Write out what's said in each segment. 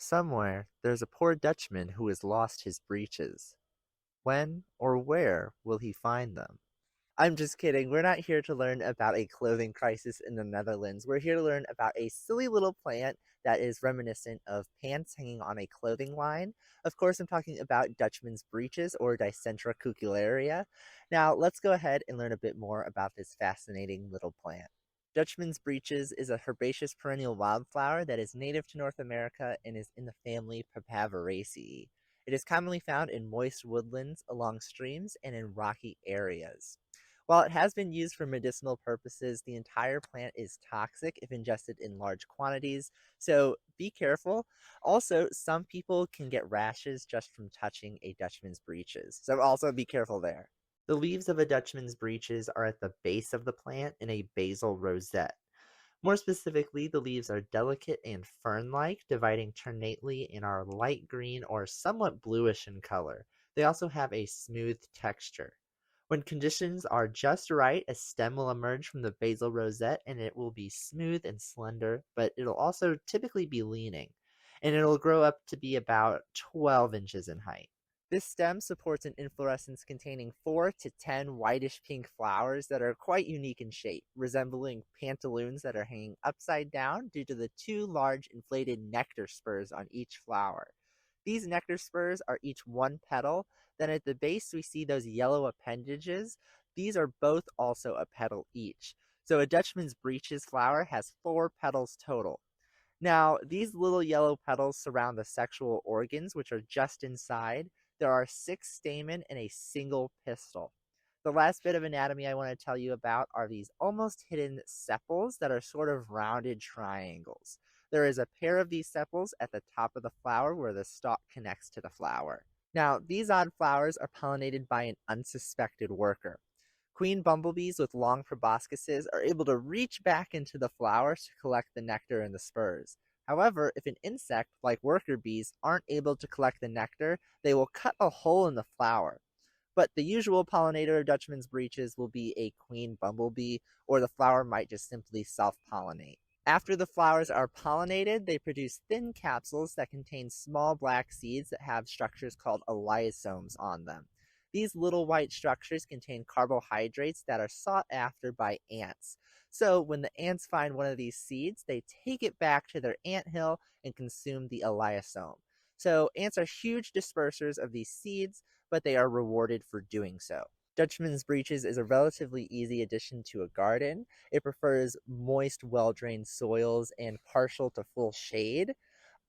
Somewhere there's a poor Dutchman who has lost his breeches. When or where will he find them? I'm just kidding. We're not here to learn about a clothing crisis in the Netherlands. We're here to learn about a silly little plant that is reminiscent of pants hanging on a clothing line. Of course, I'm talking about Dutchman's breeches or Dicentra cucularia. Now, let's go ahead and learn a bit more about this fascinating little plant. Dutchman's breeches is a herbaceous perennial wildflower that is native to North America and is in the family Papaveraceae. It is commonly found in moist woodlands, along streams, and in rocky areas. While it has been used for medicinal purposes, the entire plant is toxic if ingested in large quantities, so be careful. Also, some people can get rashes just from touching a Dutchman's breeches, so also be careful there. The leaves of a Dutchman's breeches are at the base of the plant in a basal rosette. More specifically, the leaves are delicate and fern-like, dividing ternately and are light green or somewhat bluish in color. They also have a smooth texture. When conditions are just right, a stem will emerge from the basal rosette and it will be smooth and slender, but it'll also typically be leaning. And it'll grow up to be about 12 inches in height. This stem supports an inflorescence containing 4 to 10 whitish pink flowers that are quite unique in shape, resembling pantaloons that are hanging upside down due to the two large inflated nectar spurs on each flower. These nectar spurs are each one petal. Then at the base, we see those yellow appendages. These are both also a petal each. So a Dutchman's breeches flower has 4 petals total. Now, these little yellow petals surround the sexual organs, which are just inside. There are 6 stamen and a single pistil. The last bit of anatomy I want to tell you about are these almost hidden sepals that are sort of rounded triangles. There is a pair of these sepals at the top of the flower where the stalk connects to the flower. Now, these odd flowers are pollinated by an unsuspected worker. Queen bumblebees with long proboscises are able to reach back into the flowers to collect the nectar and the spurs. However, if an insect, like worker bees, aren't able to collect the nectar, they will cut a hole in the flower. But the usual pollinator of Dutchman's breeches will be a queen bumblebee, or the flower might just simply self-pollinate. After the flowers are pollinated, they produce thin capsules that contain small black seeds that have structures called elaiosomes on them. These little white structures contain carbohydrates that are sought after by ants. So when the ants find one of these seeds, they take it back to their anthill and consume the elaiosome. So ants are huge dispersers of these seeds, but they are rewarded for doing so. Dutchman's breeches is a relatively easy addition to a garden. It prefers moist, well-drained soils and partial to full shade.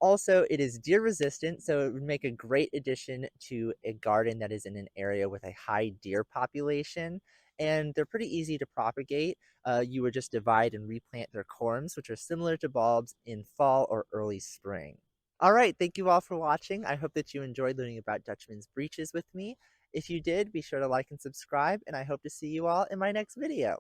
Also, it is deer resistant, so it would make a great addition to a garden that is in an area with a high deer population. And they're pretty easy to propagate. You would just divide and replant their corms, which are similar to bulbs, in fall or early spring. All right, thank you all for watching. I hope that you enjoyed learning about Dutchman's breeches with me. If you did, be sure to like and subscribe, and I hope to see you all in my next video.